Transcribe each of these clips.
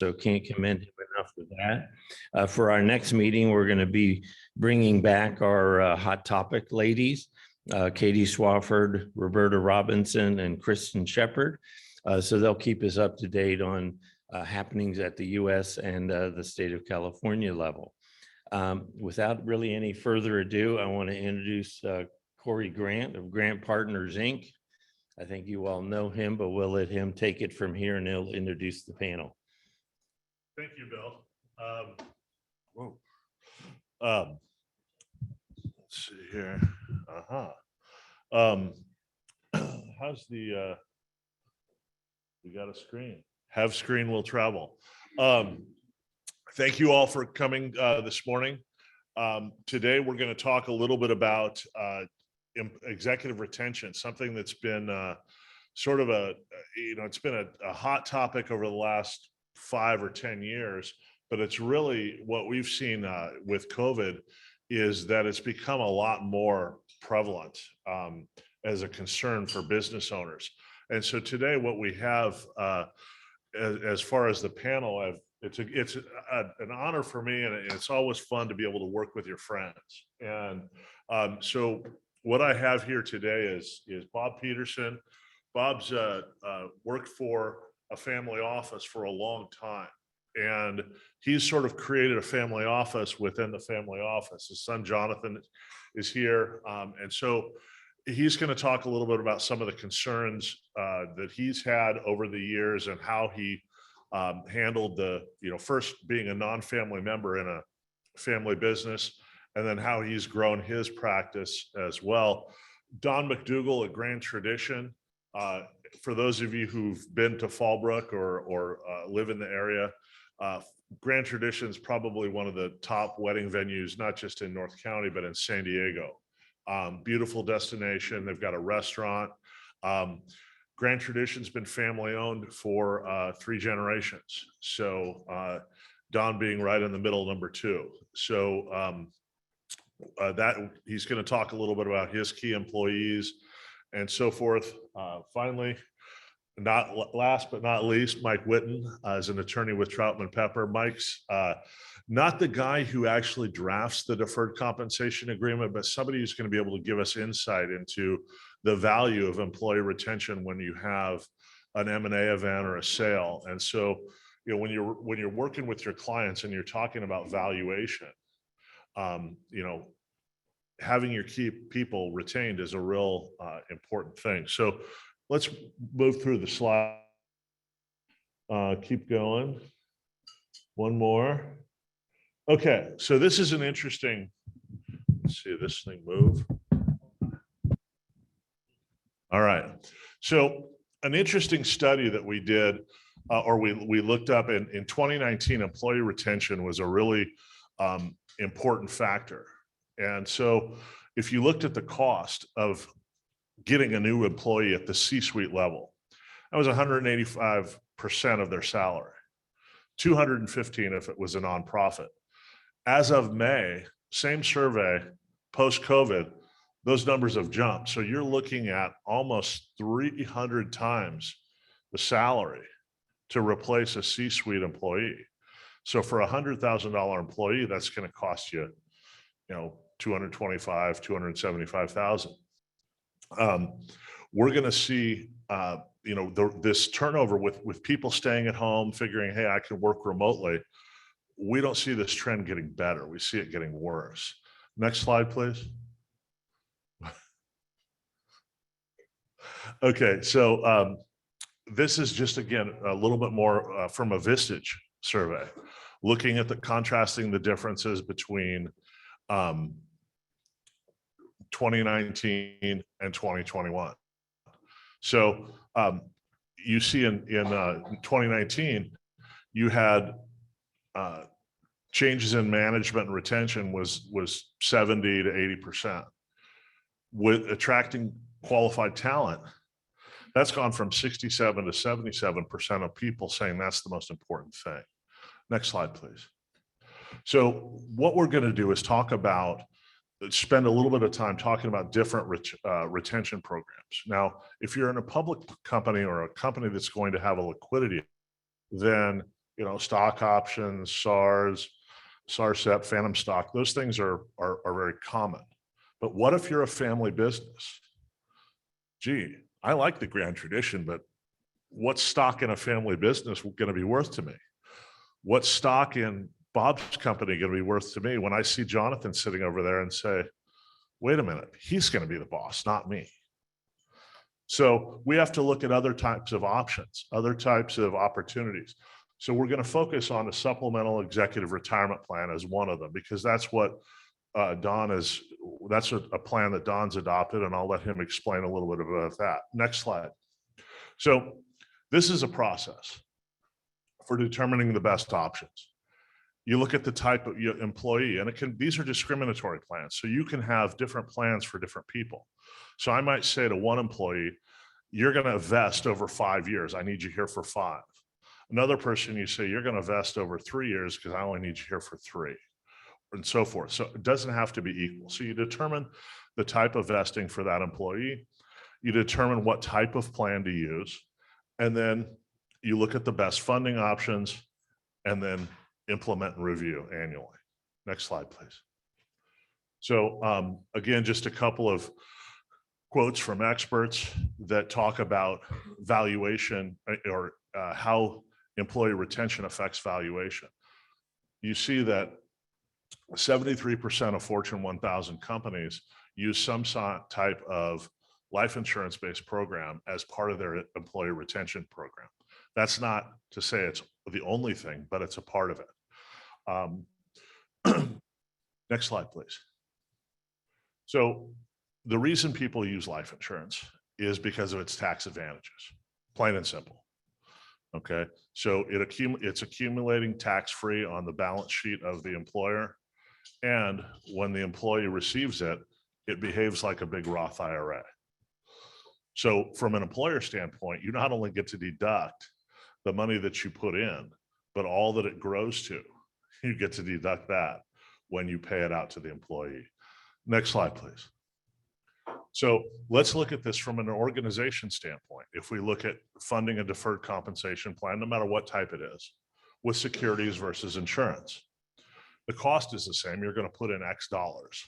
So can't commend him enough for that. For our next meeting, we're going to be bringing back our hot topic ladies, Katie Swafford, Roberta Robinson, and Kristen Shepard. So they'll keep us up to date on happenings at the U.S. and the state of California level. Without really any further ado, I want to introduce Cory Grant of Grant Partners, Inc. I think you all know him, but we'll let him take it from here and he'll introduce the panel. Thank you, Bill. Let's see here. How's the, we got a screen. Have screen will travel. Thank you all for coming this morning. Today, we're going to talk a little bit about executive retention, something that's been sort of it's been a hot topic over the last 5 or 10 years, but it's really what we've seen with COVID is that it's become a lot more prevalent as a concern for business owners. And so today what we have as far as the panel, it's an honor for me, and it's always fun to be able to work with your friends. And so what I have here today is Bob Peterson. Bob's worked for a family office for a long time, and he's sort of created a family office within the family office. His son Jonathan is here, and so he's going to talk a little bit about some of the concerns that he's had over the years and how he handled first being a non-family member in a family business, and then how he's grown his practice as well. Don McDougal at Grand Tradition. For those of you who've been to Fallbrook or live in the area, Grand Tradition is probably one of the top wedding venues, not just in North County, but in San Diego. Beautiful destination. They've got a restaurant. Grand Tradition's been family owned for 3 generations. So Don being right in the middle, number 2. So that he's going to talk a little bit about his key employees and so forth. Finally, not last but not least, Mike Whitton is an attorney with Troutman Pepper. Mike's not the guy who actually drafts the deferred compensation agreement, but somebody who's going to be able to give us insight into the value of employee retention when you have an M&A event or a sale. And so, when you're working with your clients and you're talking about valuation, having your key people retained is a real important thing. So let's move through the slide. Keep going. One more. Okay, so this is an interesting, let's see this thing move. All right, so an interesting study that we did, or we looked up in 2019, employee retention was a really important factor. And so if you looked at the cost of getting a new employee at the C-suite level, that was 185% of their salary, 215 if it was a nonprofit. As of May, same survey, post-COVID, those numbers have jumped. So you're looking at almost 300 times the salary to replace a C-suite employee. So for a $100,000 employee, that's going to cost you, 225, 275,000. We're going to see, this turnover with people staying at home, figuring, hey, I can work remotely. We don't see this trend getting better. We see it getting worse. Next slide, please. Okay, so this is just, again, a little bit more from a Vistage survey, looking at contrasting the differences between 2019 and 2021. So you see in 2019, you had changes in management and retention was 70 to 80%. With attracting qualified talent, that's gone from 67 to 77% of people saying that's the most important thing. Next slide, please. So what we're going to do is spend a little bit of time talking about different retention programs. Now, if you're in a public company or a company that's going to have a liquidity, then stock options, SARS, SARSEP, phantom stock, those things are very common. But what if you're a family business? Gee, I like the grand tradition, but what's stock in a family business going to be worth to me? What's stock in Bob's company going to be worth to me when I see Jonathan sitting over there and say, wait a minute, he's going to be the boss, not me. So we have to look at other types of options, other types of opportunities. So we're going to focus on a supplemental executive retirement plan as one of them, because that's what that's a plan that Don's adopted, and I'll let him explain a little bit about that. Next slide. So this is a process for determining the best options. You look at the type of employee, and these are discriminatory plans. So you can have different plans for different people. So I might say to one employee, you're going to vest over 5 years. I need you here for 5. Another person, you say, you're going to vest over 3 years because I only need you here for 3, and so forth. So it doesn't have to be equal. So you determine the type of vesting for that employee. You determine what type of plan to use. And then you look at the best funding options and then implement and review annually. Next slide, please. So again, just a couple of quotes from experts that talk about valuation or how employee retention affects valuation. You see that 73% of Fortune 1000 companies use some type of life insurance-based program as part of their employee retention program. That's not to say it's the only thing, but it's a part of it. Next slide, please. So the reason people use life insurance is because of its tax advantages, plain and simple. Okay, so it's accumulating tax-free on the balance sheet of the employer. And when the employee receives it, it behaves like a big Roth IRA. So from an employer standpoint, you not only get to deduct the money that you put in, but all that it grows to, you get to deduct that when you pay it out to the employee. Next slide, please. So let's look at this from an organization standpoint. If we look at funding a deferred compensation plan, no matter what type it is, with securities versus insurance, the cost is the same. You're going to put in X dollars.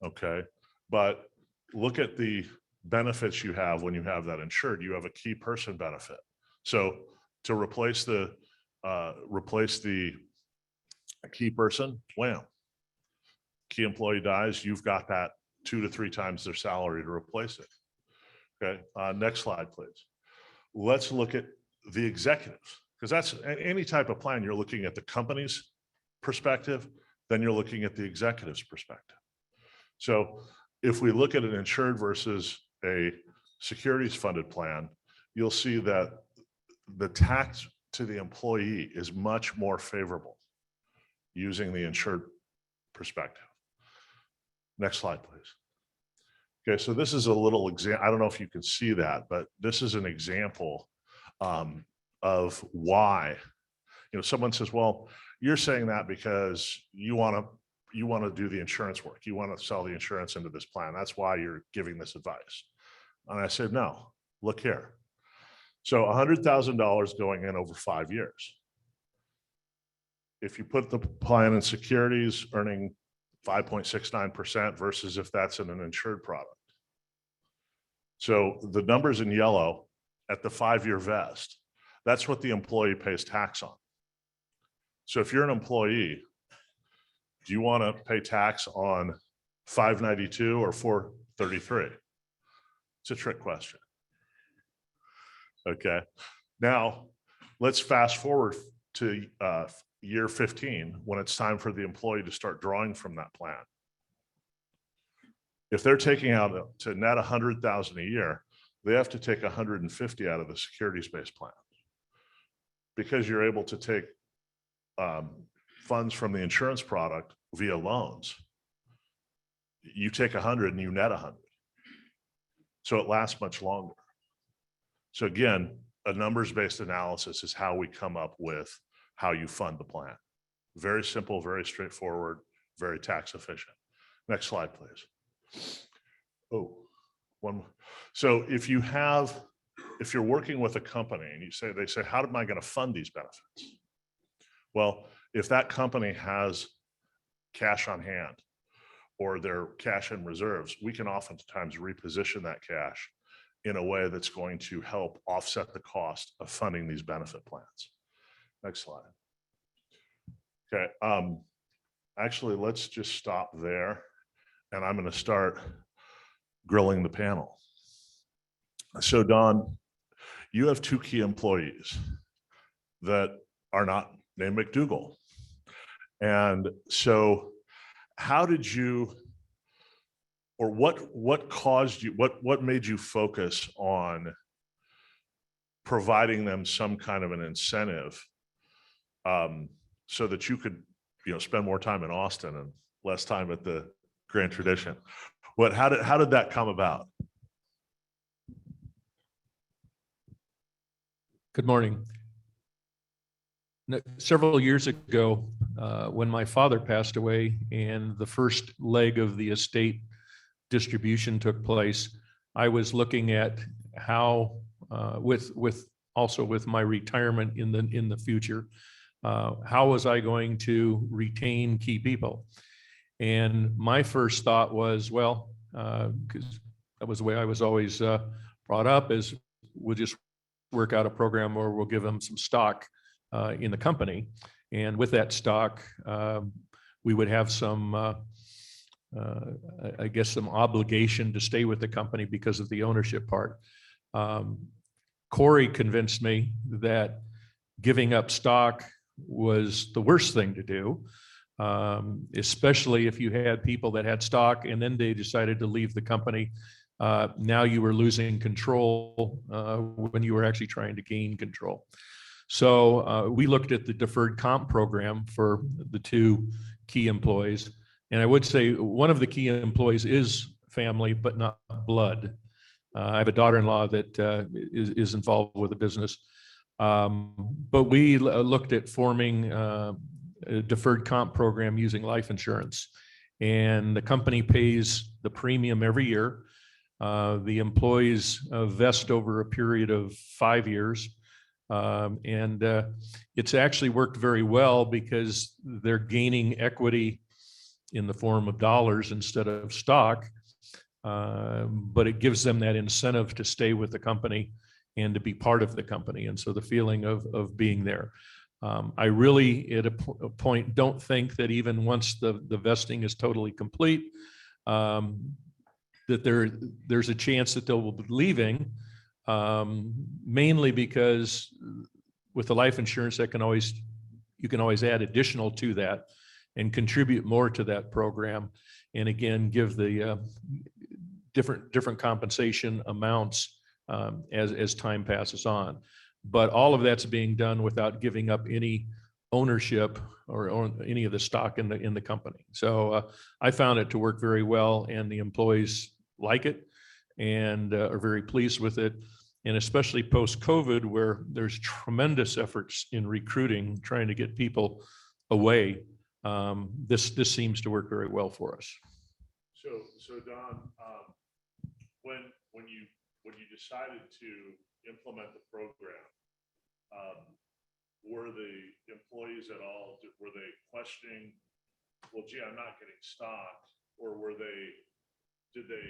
Okay. But look at the benefits you have when you have that insured. You have a key person benefit. So to replace the key person, wham, key employee dies, you've got that 2 to 3 times their salary to replace it. Okay. Next slide, please. Let's look at the executives, because that's any type of plan. You're looking at the company's perspective, then you're looking at the executive's perspective. So if we look at an insured versus a securities funded plan, you'll see that the tax to the employee is much more favorable using the insured perspective. Next slide, please. Okay, so this is a little example. I don't know if you can see that, but this is an example of why, someone says, well, you're saying that because you want to do the insurance work. You want to sell the insurance into this plan. That's why you're giving this advice. And I said, no, look here. So $100,000 going in over 5 years. If you put the plan in securities earning 5.69% versus if that's in an insured product. So the numbers in yellow at the 5-year vest, that's what the employee pays tax on. So if you're an employee, do you want to pay tax on 592 or 433? It's a trick question. Okay. Now let's fast forward to year 15 when it's time for the employee to start drawing from that plan. If they're taking out to net 100,000 a year, they have to take 150 out of the securities-based plan, because you're able to take funds from the insurance product via loans. You take 100 and you net 100. So it lasts much longer. So again, a numbers-based analysis is how we come up with how you fund the plan. Very simple, very straightforward, very tax efficient. Next slide, please. Oh, one more. So if you're working with a company and they say, how am I going to fund these benefits? Well, if that company has cash on hand or their cash in reserves, we can oftentimes reposition that cash in a way that's going to help offset the cost of funding these benefit plans. Next slide. Okay, actually, let's just stop there, and I'm going to start grilling the panel. So Don, you have two key employees that are not named McDougal. And so how did you, or what caused you, what made you focus on providing them some kind of an incentive so that you could, spend more time in Austin and less time at the Grand Tradition? How did that come about? Good morning. Several years ago, when my father passed away and the first leg of the estate distribution took place, I was looking at how, with my retirement in the future, how was I going to retain key people? And my first thought was, well, because that was the way I was always brought up, is we'll just work out a program where we'll give them some stock in the company. And with that stock, we would have some, I guess, some obligation to stay with the company because of the ownership part. Cory convinced me that giving up stock was the worst thing to do, especially if you had people that had stock and then they decided to leave the company. Now you were losing control when you were actually trying to gain control. So we looked at the deferred comp program for the two key employees. And I would say one of the key employees is family, but not blood. I have a daughter-in-law that is involved with the business. But we looked at forming a deferred comp program using life insurance. And the company pays the premium every year. The employees vest over a period of 5 years. And it's actually worked very well because they're gaining equity in the form of dollars instead of stock. But it gives them that incentive to stay with the company and to be part of the company. And so the feeling of being there. I really, at a point, don't think that even once the vesting is totally complete, that there's a chance that they'll be leaving, mainly because with the life insurance, you can always add additional to that and contribute more to that program. And again, give the different compensation amounts as time passes on. But all of that's being done without giving up any ownership or any of the stock in the company. So I found it to work very well, and the employees like it and are very pleased with it. And especially post-COVID, where there's tremendous efforts in recruiting, trying to get people away. This seems to work very well for us. So Don, when you decided to implement the program, were the employees at all, were they questioning, well, gee, I'm not getting stock, or did they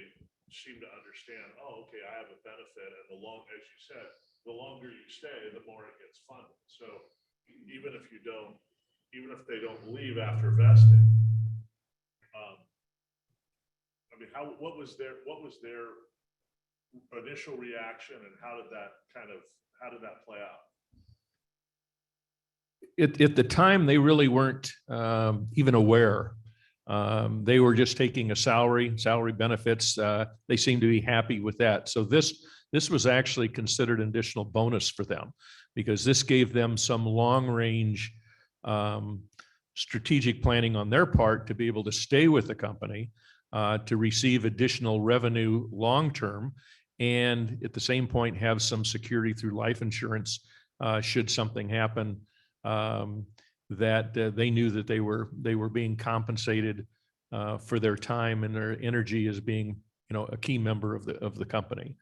seem to understand, oh, okay, I have a benefit, and as you said, the longer you stay, the more it gets funded. So even if they don't leave after vesting, what was their initial reaction, and how did that play out? At the time, they really weren't even aware. They were just taking a salary benefits. They seemed to be happy with that. So this was actually considered an additional bonus for them, because this gave them some long range strategic planning on their part to be able to stay with the company, to receive additional revenue long term, and at the same point have some security through life insurance should something happen, that they knew that they were being compensated for their time and their energy as being, a key member of the company.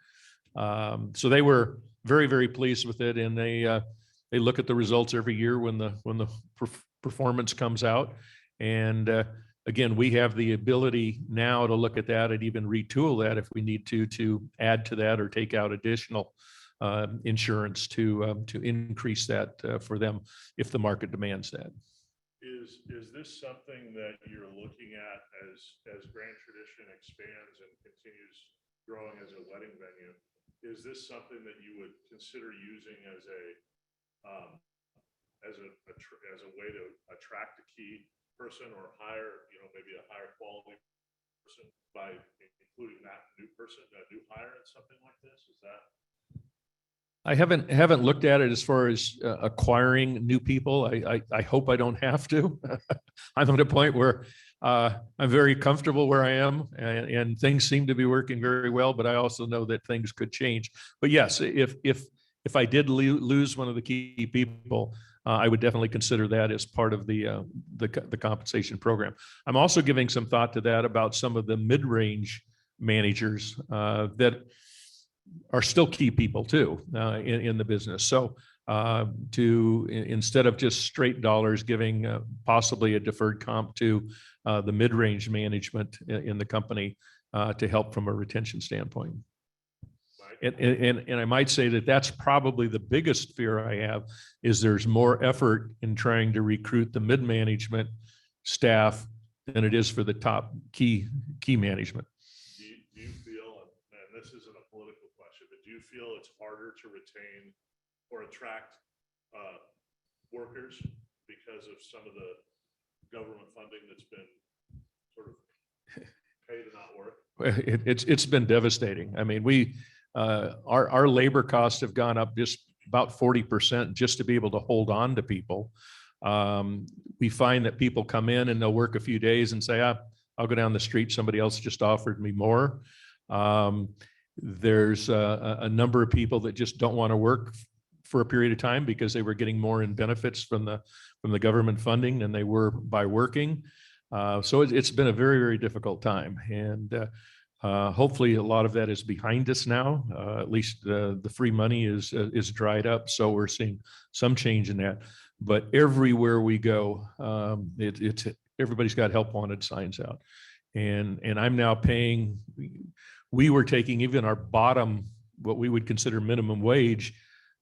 So they were very, very pleased with it, and they look at the results every year when the performance comes out. And again, we have the ability now to look at that and even retool that if we need to add to that or take out additional insurance to increase that for them if the market demands that. Is this something that you're looking at as Grand Tradition expands and continues growing as a wedding venue? Is this something that you would consider using as a way to attract a key person or hire, maybe a higher quality person by including that new person, a new hire in something like this? Is that? I haven't looked at it as far as acquiring new people. I hope I don't have to. I'm at a point where I'm very comfortable where I am, and things seem to be working very well. But I also know that things could change. But yes, if I did lose one of the key people, I would definitely consider that as part of the compensation program. I'm also giving some thought to that about some of the mid-range managers that are still key people too in the business. So instead of just straight dollars, giving possibly a deferred comp to the mid-range management in the company to help from a retention standpoint. And I might say that that's probably the biggest fear I have is there's more effort in trying to recruit the mid-management staff than it is for the top key management. Do you feel, and this isn't a political question, but do you feel it's harder to retain or attract workers because of some of the government funding that's been sort of paid to not work? It's been devastating. I mean, our labor costs have gone up just about 40% just to be able to hold on to people. We find that people come in and they'll work a few days and say, I'll go down the street. Somebody else just offered me more. There's a number of people that just don't want to work for a period of time because they were getting more in benefits from the government funding than they were by working. So it's been a very, very difficult time. And hopefully a lot of that is behind us now. At least the free money is dried up. So we're seeing some change in that. But everywhere we go, everybody's got help wanted signs out. And I'm now paying, we were taking even our bottom, what we would consider minimum wage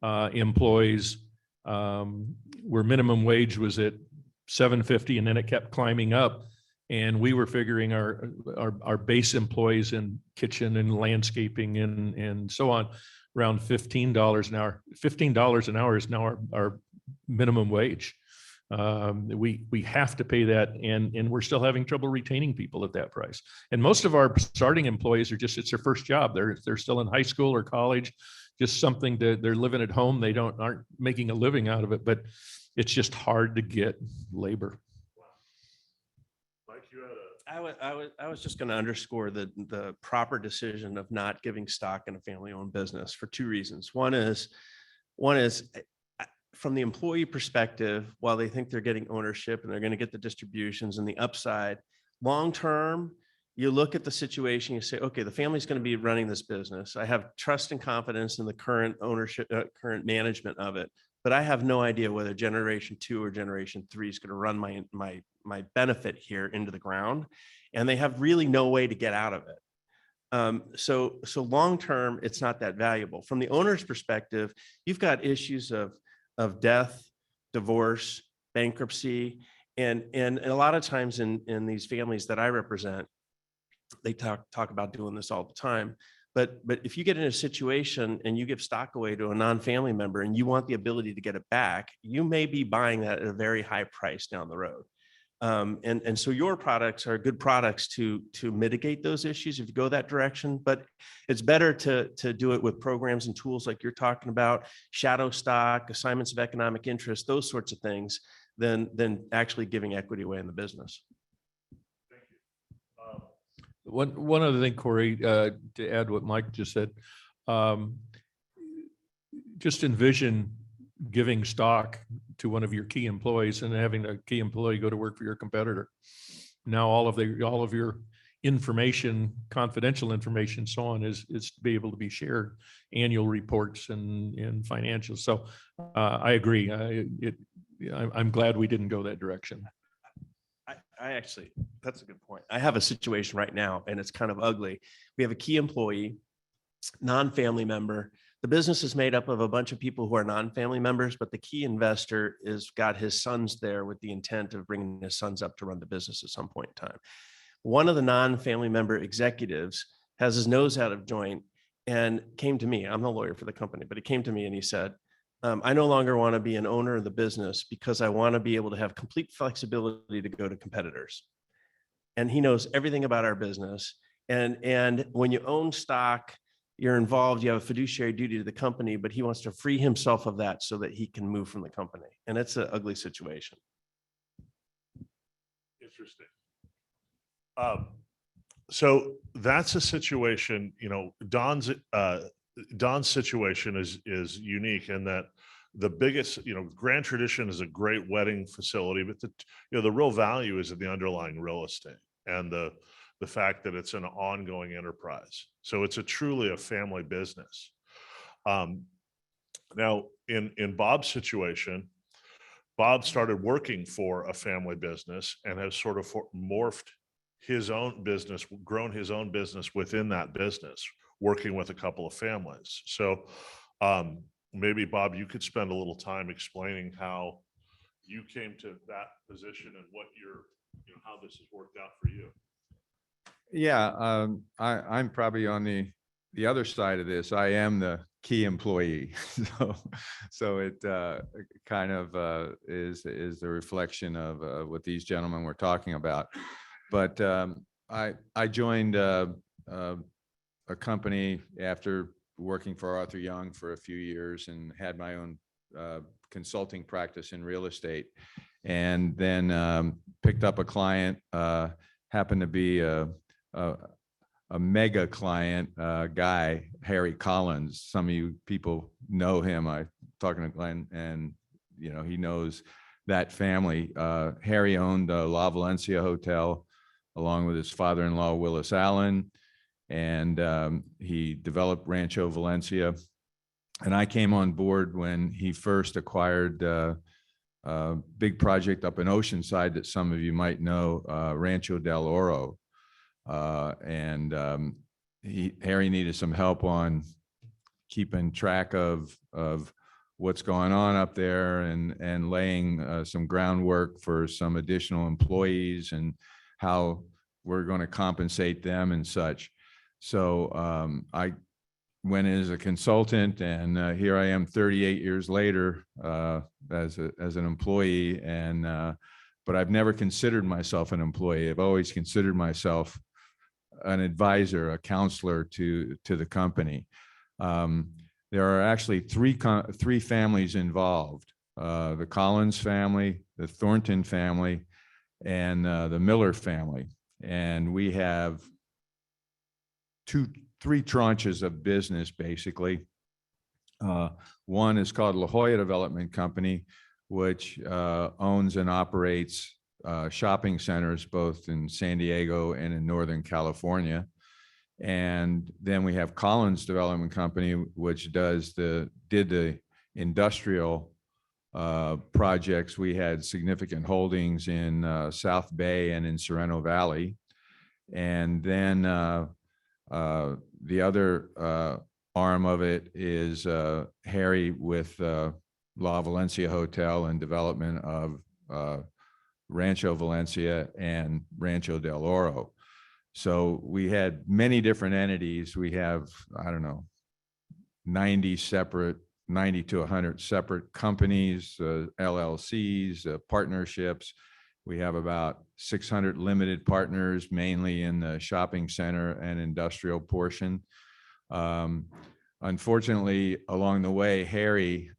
employees, where minimum wage was at $7.50 and then it kept climbing up. And we were figuring our base employees in kitchen and landscaping and so on around $15 an hour. $15 an hour is now our minimum wage. We have to pay that, and we're still having trouble retaining people at that price. And most of our starting employees it's their first job. They're still in high school or college, just something they're living at home. They aren't making a living out of it, but it's just hard to get labor. I was just going to underscore the proper decision of not giving stock in a family-owned business for two reasons. One is from the employee perspective, while they think they're getting ownership and they're going to get the distributions and the upside, long-term, you look at the situation, you say, okay, the family's going to be running this business. I have trust and confidence in the current ownership, current management of it, but I have no idea whether generation 2 or generation 3 is going to run my benefit here into the ground, and they have really no way to get out of it. So long-term, it's not that valuable. From the owner's perspective, you've got issues of death, divorce, bankruptcy, and a lot of times in these families that I represent, they talk about doing this all the time. But if you get in a situation and you give stock away to a non-family member and you want the ability to get it back, you may be buying that at a very high price down the road. And so your products are good products to mitigate those issues if you go that direction, but it's better to do it with programs and tools like you're talking about, shadow stock, assignments of economic interest, those sorts of things, than actually giving equity away in the business. One other thing, Cory, to add what Mike just said, just envision giving stock to one of your key employees and having a key employee go to work for your competitor. Now all of your information, confidential information, so on, is to be able to be shared, annual reports and financials. So I agree. I'm glad we didn't go that direction. I actually, that's a good point. I have a situation right now and it's kind of ugly. We have a key employee, non-family member. The business is made up of a bunch of people who are non-family members, but the key investor is got his sons there with the intent of bringing his sons up to run the business at some point in time. One of the non-family member executives has his nose out of joint and came to me. I'm the lawyer for the company, but he came to me and he said, I no longer want to be an owner of the business because I want to be able to have complete flexibility to go to competitors. And he knows everything about our business. And when you own stock, you're involved, you have a fiduciary duty to the company, but he wants to free himself of that so that he can move from the company. And it's an ugly situation. Interesting. So that's a situation, you know, Don's situation is unique in that the biggest, you know, Grand Tradition is a great wedding facility, but the real value is in the underlying real estate and the fact that it's an ongoing enterprise. So it's truly a family business. Now in Bob's situation, Bob started working for a family business and has sort of morphed his own business, grown his own business within that business, working with a couple of families. So maybe Bob, you could spend a little time explaining how you came to that position and what how this has worked out for you. Yeah, I'm probably on the other side of this. I am the key employee, so it kind of is the reflection of what these gentlemen were talking about. But I joined a company after working for Arthur Young for a few years and had my own consulting practice in real estate, and then picked up a client, happened to be a mega client guy, Harry Collins. Some of you people know him. I talking to Glenn, and you know, he knows that family. Harry owned La Valencia Hotel along with his father-in-law, Willis Allen, and he developed Rancho Valencia. And I came on board when he first acquired a big project up in Oceanside that some of you might know, Rancho del Oro. Harry needed some help on keeping track of what's going on up there and laying some groundwork for some additional employees and how we're going to compensate them and such. So I went in as a consultant, and here I am 38 years later as an employee. And but I've never considered myself an employee. I've always considered myself an advisor, a counselor to the company. There are actually three families involved: the Collins family, the Thornton family, and the Miller family. And we have three tranches of business, basically. One is called La Jolla Development Company, which owns and operates shopping centers both in San Diego and in Northern California. And then we have Collins Development Company, which did the industrial projects. We had significant holdings in South Bay and in Sorrento Valley. And then the other arm of it is Harry with La Valencia Hotel and development of Rancho Valencia and Rancho del Oro. So we had many different entities. We have, I don't know, 90 to 100 separate companies, LLCs, partnerships. We have about 600 limited partners, mainly in the shopping center and industrial portion. Unfortunately, along the way, Harry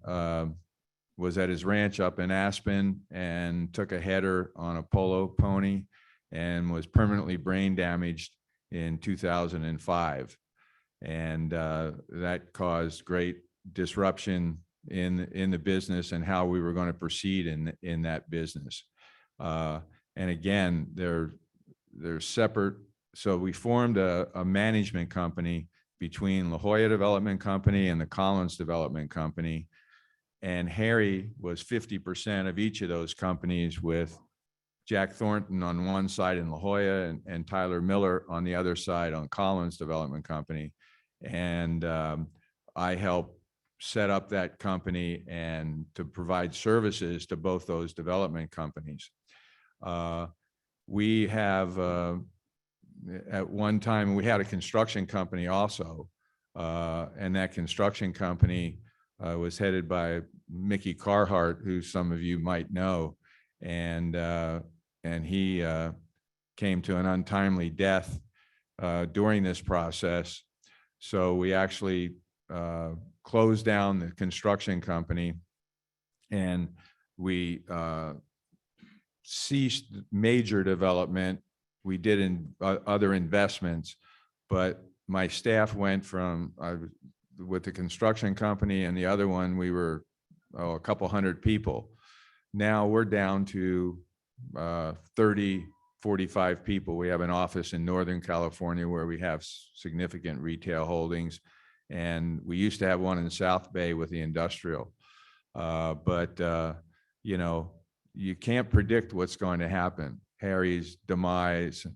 was at his ranch up in Aspen and took a header on a polo pony and was permanently brain damaged in 2005. And that caused great disruption in the business and how we were going to proceed in that business. And again, they're separate so we formed a management company between La Jolla Development Company and the Collins Development Company. And Harry was 50% of each of those companies, with Jack Thornton on one side in La Jolla and Tyler Miller on the other side on Collins Development Company. And I helped set up that company and to provide services to both those development companies. We have, at one time, we had a construction company also. And that construction company was headed by Mickey Carhart, who some of you might know. And he came to an untimely death during this process. So we actually closed down the construction company, and we ceased major development. We did other investments, but my staff went from, with the construction company and the other one, we were a couple hundred people. Now we're down to 30, 45 people. We have an office in Northern California where we have significant retail holdings. And we used to have one in South Bay with the industrial. You know, you can't predict what's going to happen. Harry's demise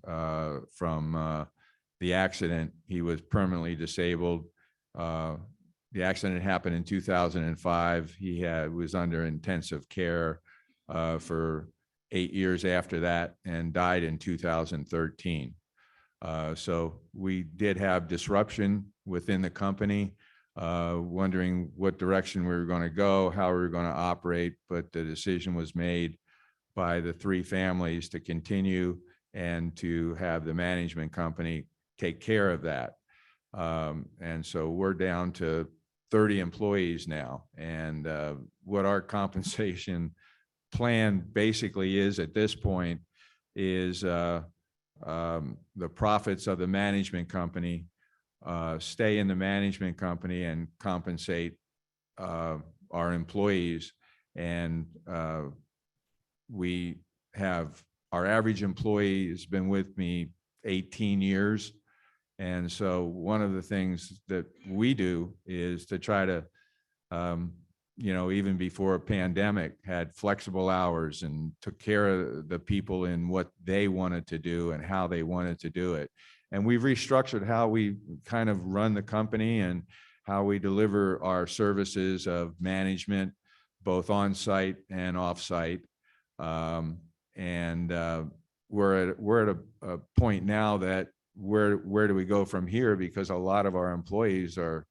from the accident, he was permanently disabled. The accident happened in 2005. He was under intensive care for 8 years after that and died in 2013. So we did have disruption within the company, wondering what direction we were going to go, how we were going to operate, but the decision was made by the three families to continue and to have the management company take care of that. And so we're down to 30 employees now. And what our compensation plan basically is at this point is the profits of the management company stay in the management company and compensate our employees. And we have, our average employee has been with me 18 years. And so one of the things that we do is to try to, you know, even before a pandemic, had flexible hours and took care of the people in what they wanted to do and how they wanted to do it. And we've restructured how we kind of run the company and how we deliver our services of management, both on-site and off-site. We're at a point now that where do we go from here? Because a lot of our employees are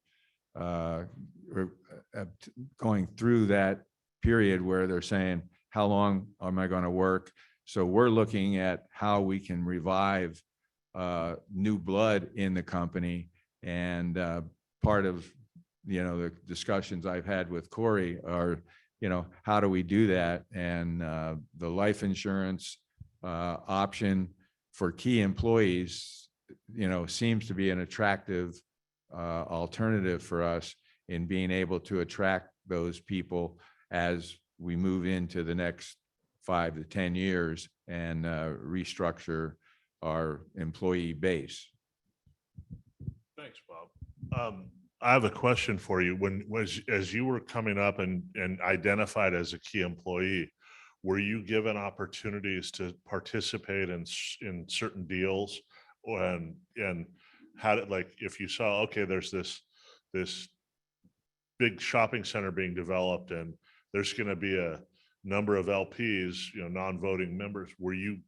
going through that period where they're saying, how long am I going to work? So we're looking at how we can revive new blood in the company. And part of, you know, the discussions I've had with Cory are, you know, how do we do that? And the life insurance option for key employees, you know, seems to be an attractive alternative for us in being able to attract those people as we move into the next 5 to 10 years and restructure our employee base. Thanks, Bob. I have a question for you. As you were coming up and identified as a key employee, were you given opportunities to participate in certain deals? And how did, like, if you saw, okay, there's this big shopping center being developed and there's going to be a number of LPs, you know, non-voting members, were you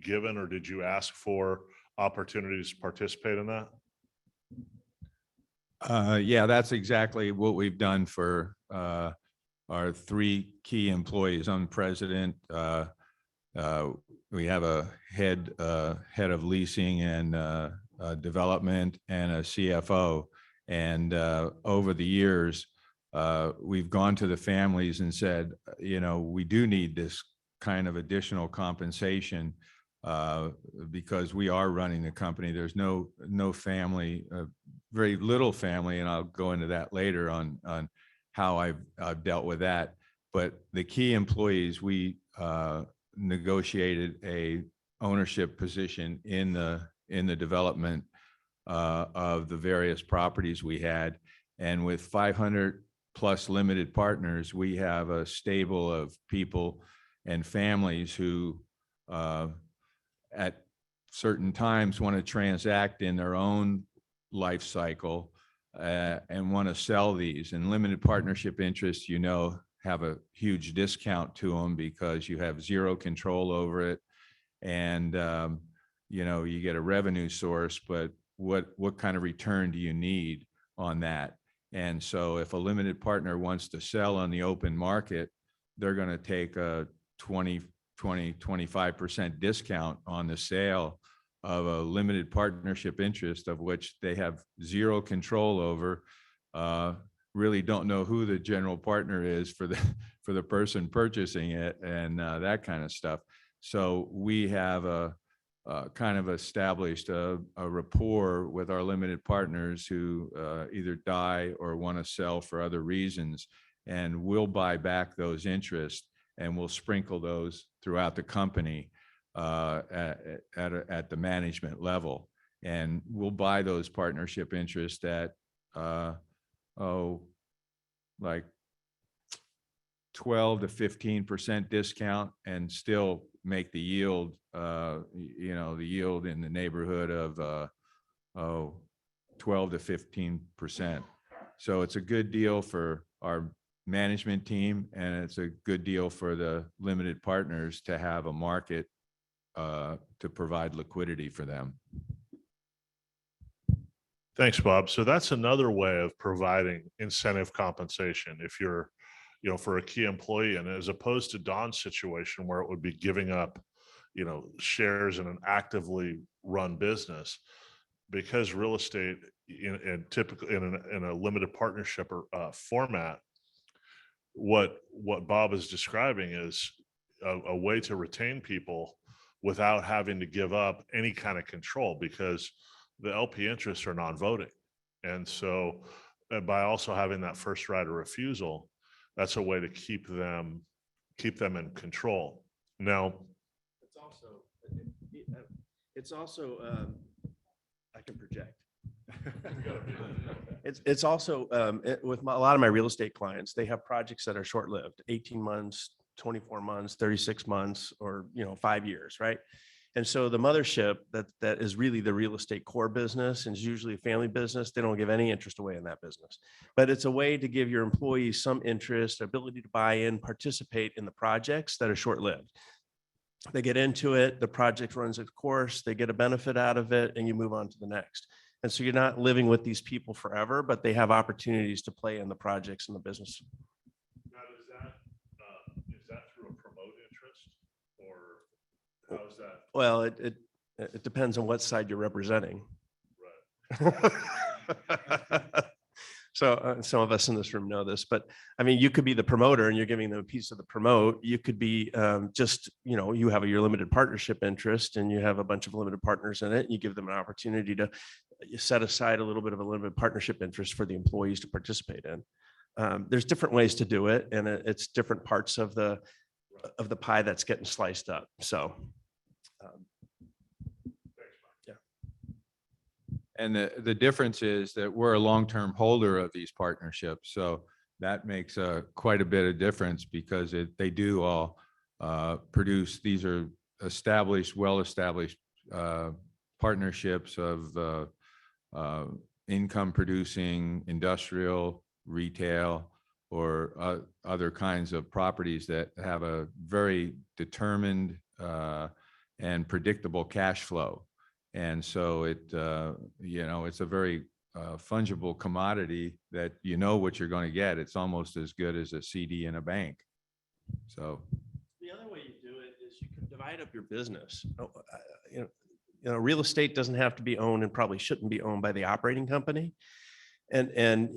given, or did you ask for opportunities to participate in that? Yeah, that's exactly what we've done for our three key employees. I'm president. We have a head of leasing and development and a CFO. And over the years, we've gone to the families and said, you know, we do need this kind of additional compensation because we are running the company. There's no family, very little family, and I'll go into that later on how I've dealt with that. But the key employees, we negotiated a ownership position in in the development of the various properties we had. And with 500 plus limited partners, we have a stable of people and families who at certain times want to transact in their own life cycle and want to sell these. And limited partnership interests, you know, have a huge discount to them because you have zero control over it. And, you know, you get a revenue source, but what kind of return do you need on that? And so if a limited partner wants to sell on the open market, they're going to take a 25% discount on the sale of a limited partnership interest of which they have zero control over, really don't know who the general partner is for the person purchasing it, and that kind of stuff. So we have a kind of established a rapport with our limited partners who either die or want to sell for other reasons, and we'll buy back those interests and we'll sprinkle those throughout the company at the management level. And we'll buy those partnership interests at like 12 to 15% discount and still make the yield, you know, the yield in the neighborhood of 12 to 15%. So it's a good deal for our management team, and it's a good deal for the limited partners to have a market to provide liquidity for them. Thanks, Bob. So that's another way of providing incentive compensation if you're, you know, for a key employee, and as opposed to Don's situation where it would be giving up, you know, shares in an actively run business, because real estate typically in a limited partnership or format, what Bob is describing is a way to retain people without having to give up any kind of control, because the LP interests are non-voting. And so by also having that first right of refusal, that's a way to keep them in control. Now, it's also I can project. It's also with a lot of my real estate clients, they have projects that are short-lived, 18 months, 24 months, 36 months, or, you know, 5 years, right? And so the mothership that is really the real estate core business, and is usually a family business, they don't give any interest away in that business. But it's a way to give your employees some interest, ability to buy in, participate in the projects that are short-lived. They get into it, the project runs its course, they get a benefit out of it, and you move on to the next. And so you're not living with these people forever, but they have opportunities to play in the projects and the business. now is that through a promote interest, or how's that? Well, it depends on what side you're representing. Right. So some of us in this room know this, but I mean, you could be the promoter and you're giving them a piece of the promote. You could be just, you know, you have your limited partnership interest and you have a bunch of limited partners in it. And you give them an opportunity to set aside a little bit of a limited partnership interest for the employees to participate in. There's different ways to do it, and it's different parts of the pie that's getting sliced up. So. And the difference is that we're a long-term holder of these partnerships. So that makes quite a bit of difference, because they do all produce, these are established, well-established partnerships of income producing, industrial, retail, or other kinds of properties that have a very determined and predictable cash flow. And so you know, it's a very fungible commodity that you know what you're going to get. It's almost as good as a CD in a bank. So The other way you do it is you can divide up your business. You know, real estate doesn't have to be owned, and probably shouldn't be owned by the operating company. And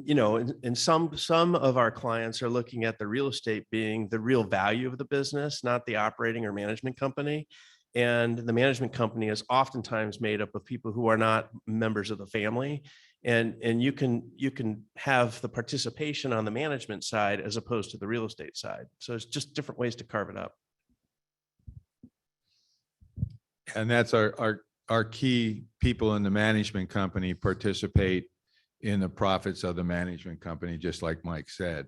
you know, and some of our clients are looking at the real estate being the real value of the business, not the operating or management company. And the management company is oftentimes made up of people who are not members of the family. And you can have the participation on the management side as opposed to the real estate side. So it's just different ways to carve it up. and that's our our key people in the management company participate in the profits of the management company, just like Mike said.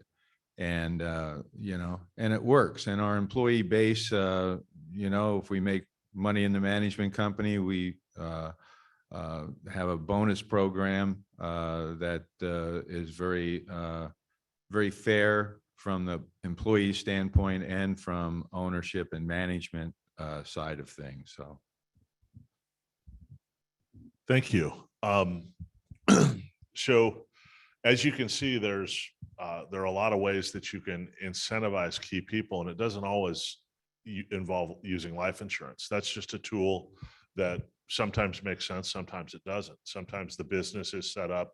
And, and it works. And our employee base, if we make money in the management company, we have a bonus program that is very, very fair from the employee standpoint and from ownership and management side of things. So. Thank you. So as you can see, there are a lot of ways that you can incentivize key people, and it doesn't always involve using life insurance. That's just a tool that sometimes makes sense, sometimes it doesn't. Sometimes the business is set up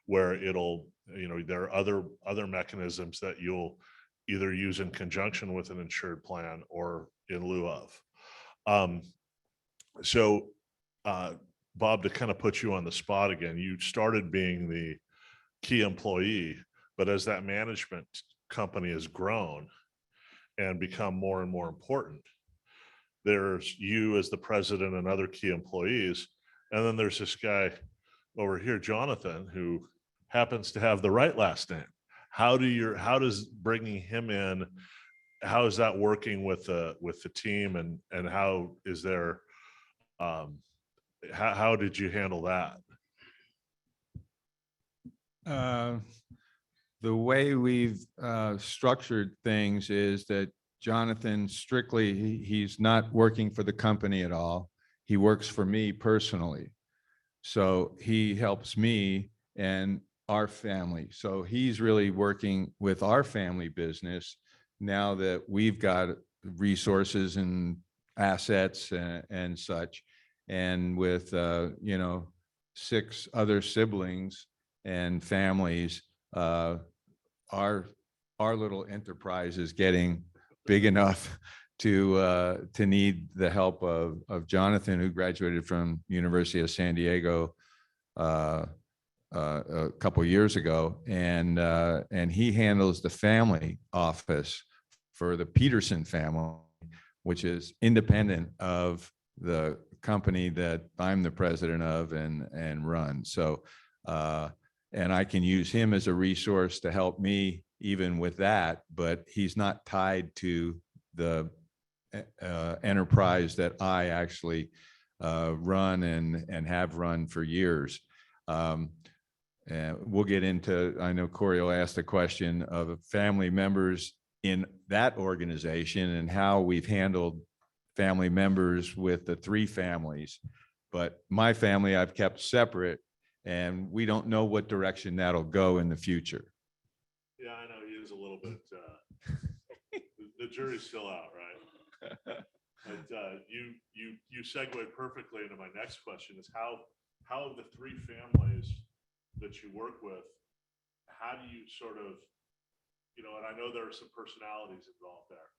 where there are other mechanisms that you'll either use in conjunction with an insured plan or in lieu of. Bob, to kind of put you on the spot again, you started being the key employee, but as that management company has grown and become more and more important, there's you as the president and other key employees. And then there's this guy over here, Jonathan, who happens to have the right last name. How does bringing him in, how is that working with the team, and how is there, how did you handle that? The way we've structured things is that Jonathan strictly, he's not working for the company at all. He works for me personally. So he helps me and our family. So he's really working with our family business now that we've got resources and assets and such. And with, 6 other siblings and families, our little enterprise is getting big enough to need the help of Jonathan, who graduated from University of San Diego a couple of years ago, and he handles the family office for the Peterson family, which is independent of the company that I'm the president of and run. So, and I can use him as a resource to help me even with that, but he's not tied to the enterprise that I actually run and have run for years. And we'll get into, I know Cory will ask the question of family members in that organization and how we've handled family members with the 3 families. But my family I've kept separate, and we don't know what direction that'll go in the future. Yeah, I know he is a little bit, the jury's still out, right? But you segued perfectly into my next question, is how of the 3 families that you work with, how do you sort of, and I know there are some personalities involved there.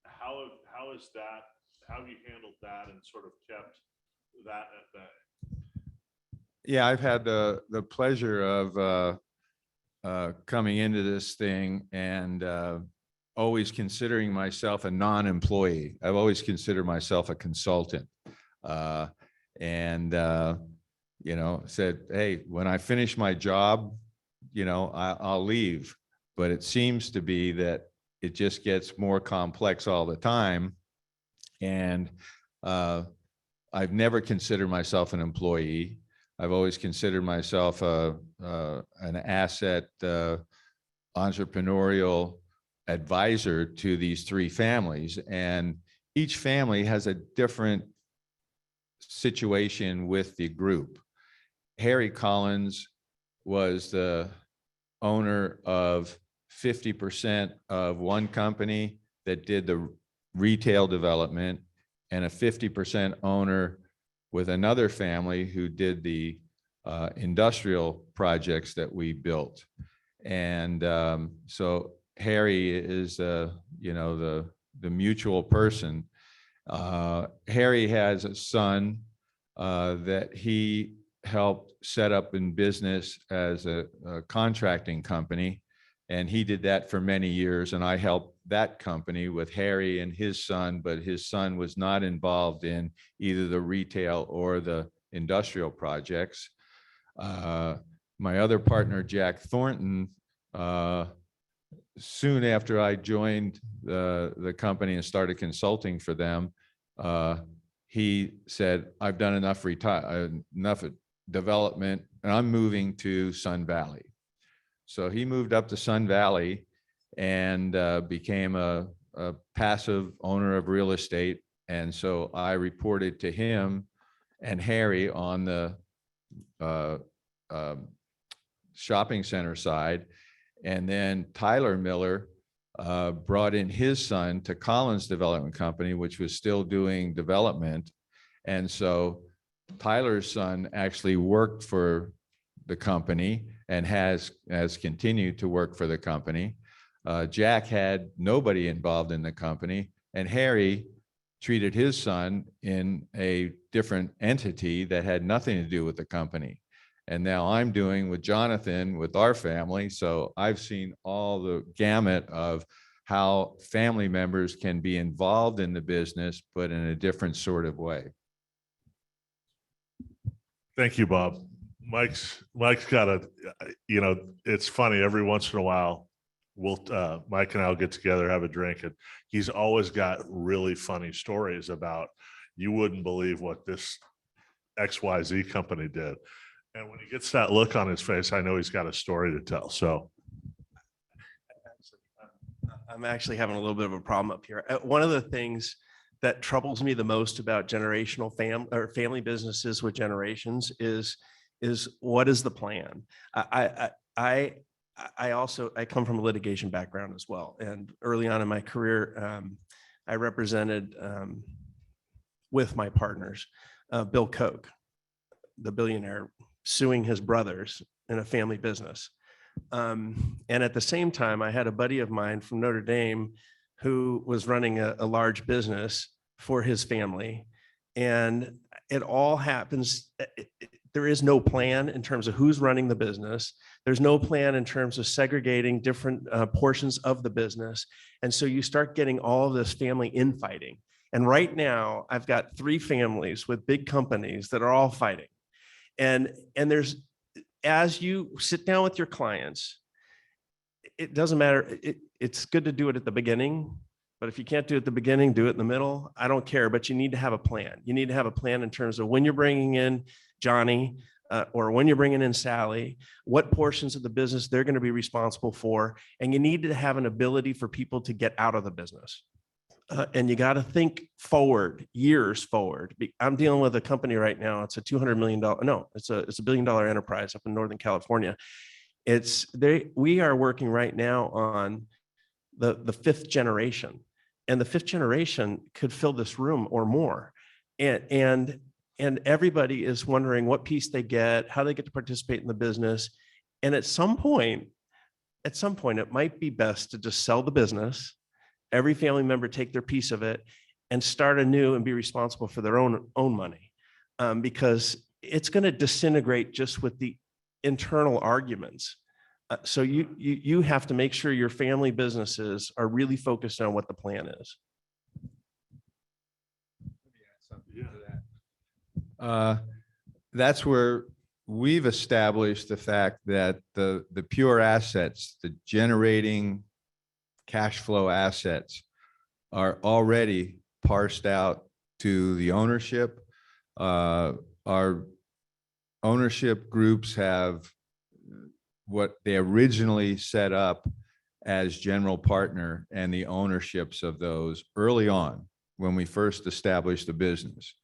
How have you handled that and sort of kept that at bay? Yeah, I've had the pleasure of coming into this thing and always considering myself a non-employee. I've always considered myself a consultant, and said, hey, when I finish my job, I'll leave. But it seems to be that it just gets more complex all the time. And I've never considered myself an employee. I've always considered myself an asset entrepreneurial advisor to these 3 families. And each family has a different situation with the group. Harry Collins was the owner of 50% of one company that did the retail development, and a 50% owner with another family who did the industrial projects that we built. And so Harry is the mutual person. Harry has a son that he helped set up in business as a contracting company. And he did that for many years, and I helped that company with Harry and his son, but his son was not involved in either the retail or the industrial projects. My other partner, Jack Thornton, soon after I joined the company and started consulting for them, he said, "I've done enough development, and I'm moving to Sun Valley." So he moved up to Sun Valley and became a passive owner of real estate. And so I reported to him and Harry on the shopping center side. And then Tyler Miller brought in his son to Collins Development Company, which was still doing development. And so Tyler's son actually worked for the company and has continued to work for the company. Jack had nobody involved in the company, and Harry treated his son in a different entity that had nothing to do with the company. And now I'm doing with Jonathan, with our family. So I've seen all the gamut of how family members can be involved in the business, but in a different sort of way. Thank you, Bob. Mike's got a, it's funny, every once in a while, Mike and I'll get together, have a drink, and he's always got really funny stories about, you wouldn't believe what this XYZ company did. And when he gets that look on his face, I know he's got a story to tell. So I'm actually having a little bit of a problem up here. One of the things that troubles me the most about generational family businesses with generations is what is the plan? I come from a litigation background as well. And early on in my career, I represented with my partners, Bill Koch, the billionaire, suing his brothers in a family business. And at the same time, I had a buddy of mine from Notre Dame who was running a large business for his family. And it all happens. There is no plan in terms of who's running the business. There's no plan in terms of segregating different portions of the business. And so you start getting all of this family infighting. And right now I've got 3 families with big companies that are all fighting. And there's, as you sit down with your clients, it doesn't matter. It's good to do it at the beginning, but if you can't do it at the beginning, do it in the middle. I don't care, but you need to have a plan. You need to have a plan in terms of when you're bringing in Johnny or when you're bringing in Sally, what portions of the business they're going to be responsible for. And you need to have an ability for people to get out of the business. And you got to think forward, years forward. I'm dealing with a company right now. It's a $200 million. No, it's a $1 billion enterprise up in Northern California. We are working right now on the 5th generation, and the 5th generation could fill this room or more. And everybody is wondering what piece they get, how they get to participate in the business. And at some point, it might be best to just sell the business, every family member take their piece of it, and start anew and be responsible for their own money, because it's going to disintegrate just with the internal arguments. So you have to make sure your family businesses are really focused on what the plan is. That's where we've established the fact that the pure assets, the generating cash flow assets, are already parsed out to the ownership. Our ownership groups have what they originally set up as general partner, and the ownerships of those early on when we first established the business,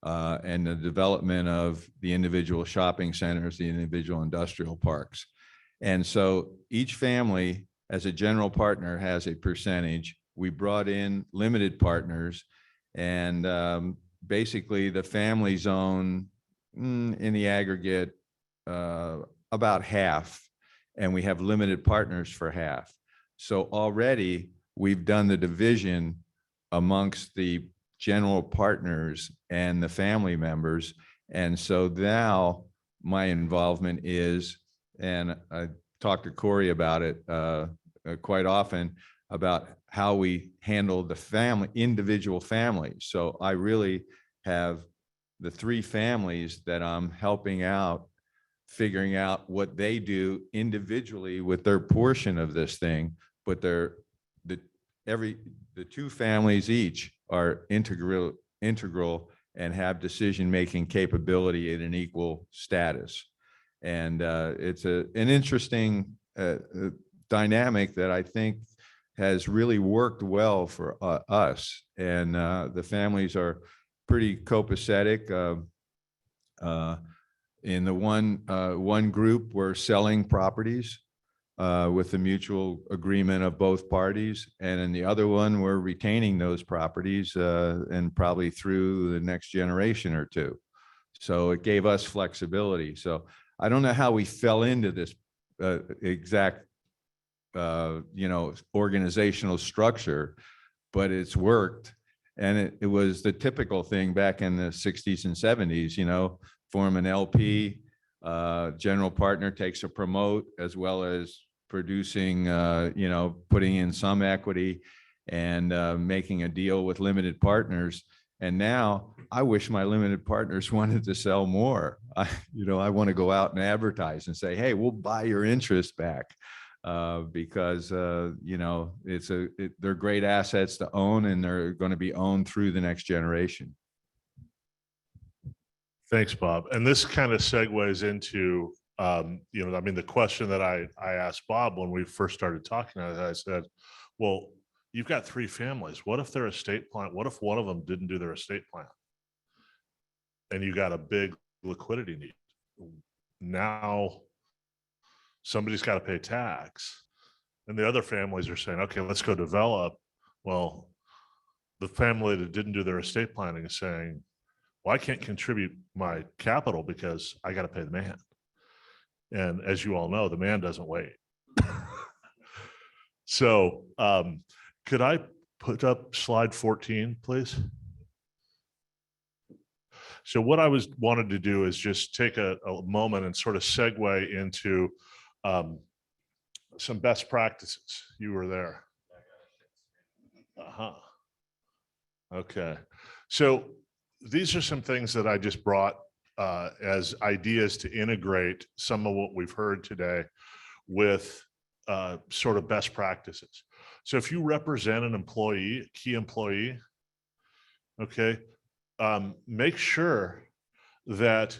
and the development of the individual shopping centers, the individual industrial parks. And so each family as a general partner has a percentage. We brought in limited partners, and basically the families own in the aggregate about half, and we have limited partners for half. So already we've done the division amongst the general partners and the family members. And so now my involvement is, and I talk to Cory about it quite often, about how we handle the family, individual families. So I really have the 3 families that I'm helping out, figuring out what they do individually with their portion of this thing, but the 2 families each are integral and have decision-making capability in an equal status. And it's an interesting dynamic that I think has really worked well for us. And the families are pretty copacetic. In the one group, we're selling properties with the mutual agreement of both parties. And in the other one, we're retaining those properties and probably through the next generation or 2. So it gave us flexibility. So I don't know how we fell into this exact, organizational structure, but it's worked. And it was the typical thing back in the 60s and 70s, form an LP, general partner takes a promote, as well as producing, putting in some equity and making a deal with limited partners. And now I wish my limited partners wanted to sell more. I want to go out and advertise and say, hey, we'll buy your interest back because, they're great assets to own, and they're going to be owned through the next generation. Thanks, Bob. And this kind of segues into, the question that I asked Bob when we first started talking. I said, well, you've got 3 families. What if their estate plan? What if one of them didn't do their estate plan? And you got a big liquidity need. Now somebody's got to pay tax. And the other families are saying, okay, let's go develop. Well, the family that didn't do their estate planning is saying, well, I can't contribute my capital because I got to pay the man. And as you all know, the man doesn't wait. So could I put up slide 14, please? So what I wanted to do is just take a moment and sort of segue into some best practices. You were there. Okay. So these are some things that I just brought as ideas to integrate some of what we've heard today with sort of best practices. So if you represent an employee, key employee, okay, make sure that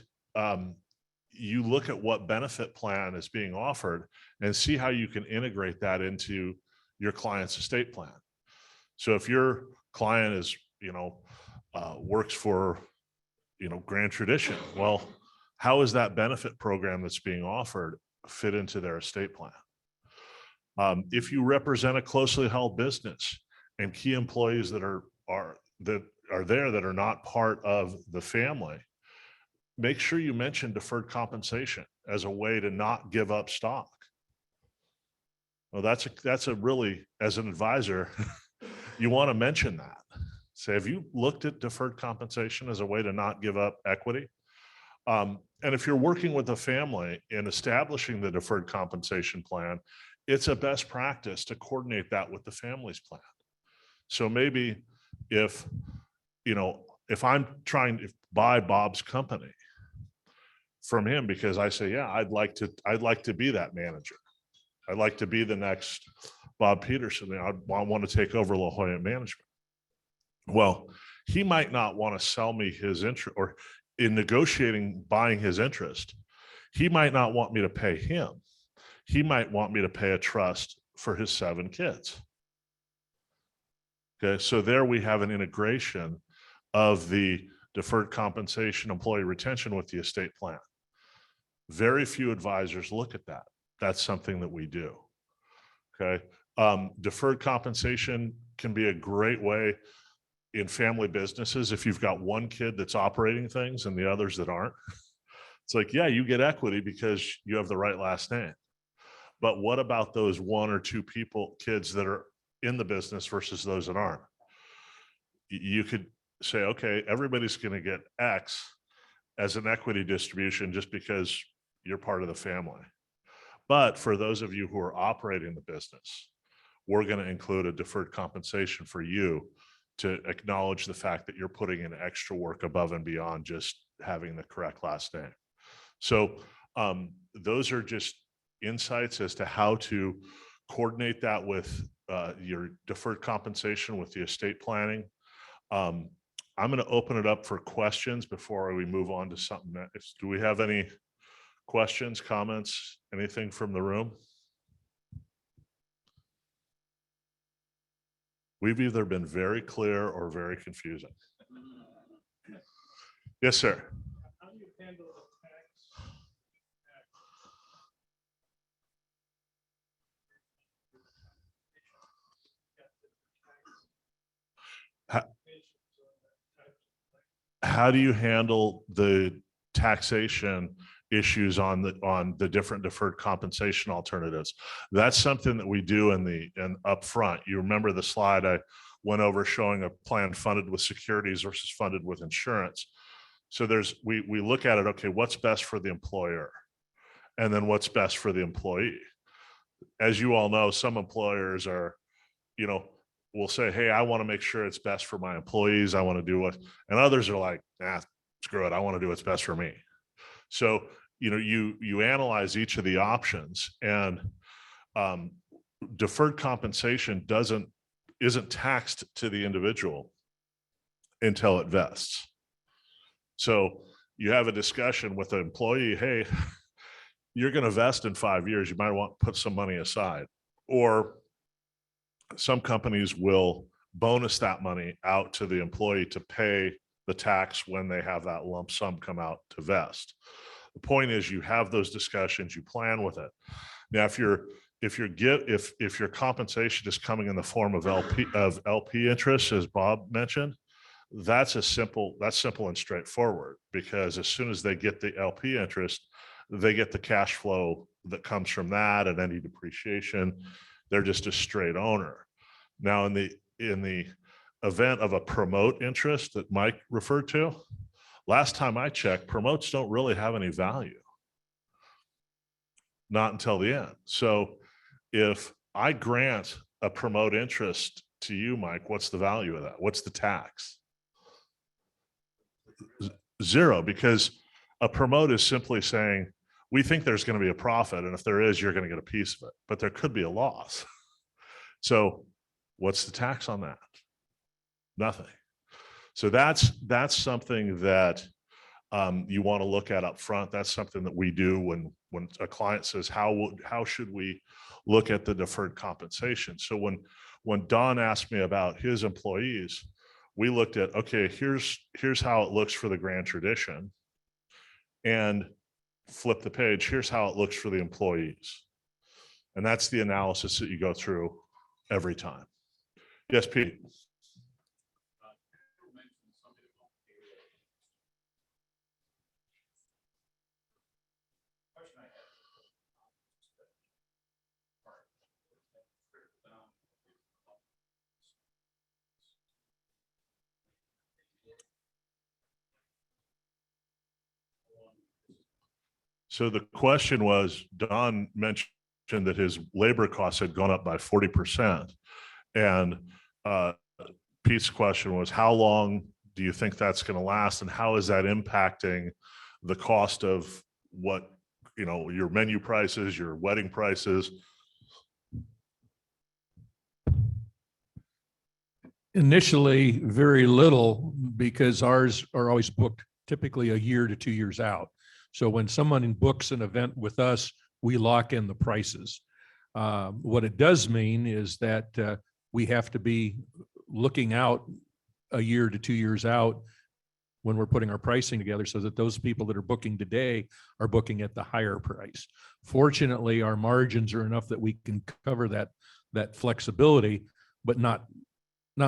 you look at what benefit plan is being offered and see how you can integrate that into your client's estate plan. So if your client is, works for, Grand Tradition, well, how is that benefit program that's being offered fit into their estate plan? If you represent a closely held business and key employees that are there that are not part of the family, make sure you mention deferred compensation as a way to not give up stock. Well, that's a really, as an advisor, you want to mention that. Say, have you looked at deferred compensation as a way to not give up equity? And if you're working with a family in establishing the deferred compensation plan, it's a best practice to coordinate that with the family's plan. So maybe if I'm trying to buy Bob's company from him because I say, yeah, I'd like to be that manager. I'd like to be the next Bob Peterson. I want to take over La Jolla management. Well, he might not want to sell me his interest, or in negotiating buying his interest, he might not want me to pay him. He might want me to pay a trust for his 7 kids. Okay, so there we have an integration of the deferred compensation, employee retention with the estate plan. Very few advisors look at that. That's something that we do. Okay, deferred compensation can be a great way in family businesses. If you've got one kid that's operating things and the others that aren't, it's like, yeah, you get equity because you have the right last name. But what about those 1 or 2 kids that are in the business versus those that aren't? You could say, okay, everybody's going to get X as an equity distribution just because you're part of the family. But for those of you who are operating the business, we're going to include a deferred compensation for you to acknowledge the fact that you're putting in extra work above and beyond just having the correct last name. So those are just insights as to how to coordinate that with your deferred compensation with the estate planning. I'm going to open it up for questions before we move on to something else. Do we have any questions, comments, anything from the room? We've either been very clear or very confusing. Yes, sir. How do you handle the How do you handle the taxation issues on the different deferred compensation alternatives? That's something that we do in upfront. You remember the slide I went over showing a plan funded with securities versus funded with insurance. So we look at it, okay, what's best for the employer? And then what's best for the employee? As you all know, some employers are, will say, hey, I want to make sure it's best for my employees. I want to do and others are like, nah, screw it. I want to do what's best for me. So, you analyze each of the options, and deferred compensation isn't taxed to the individual until it vests. So you have a discussion with the employee, hey, you're going to vest in 5 years. You might want to put some money aside. Or some companies will bonus that money out to the employee to pay the tax when they have that lump sum come out to vest. The point is, you have those discussions, you plan with it. Now, if your compensation is coming in the form of LP interest, as Bob mentioned, that's simple and straightforward, because as soon as they get the LP interest, they get the cash flow that comes from that and any depreciation. They're just a straight owner. Now, in the event of a promote interest that Mike referred to, last time I checked, promotes don't really have any value. Not until the end. So if I grant a promote interest to you, Mike, what's the value of that? What's the tax? Zero, because a promote is simply saying, we think there's going to be a profit, and if there is, you're going to get a piece of it, but there could be a loss. So what's the tax on that? Nothing. So that's something that you want to look at up front. That's something that we do when a client says, how should we look at the deferred compensation? So when Don asked me about his employees, we looked at, okay, here's how it looks for the Grand Tradition, and flip the page. Here's how it looks for the employees. And that's the analysis that you go through every time. Yes, Pete. So the question was, Don mentioned that his labor costs had gone up by 40%. And Pete's question was, how long do you think that's going to last? And how is that impacting the cost of what, your menu prices, your wedding prices? Initially, very little, because ours are always booked typically a year to 2 years out. So when someone books an event with us, we lock in the prices. What it does mean is that we have to be looking out a year to 2 years out when we're putting our pricing together, so that those people that are booking today are booking at the higher price. Fortunately, our margins are enough that we can cover that flexibility, but not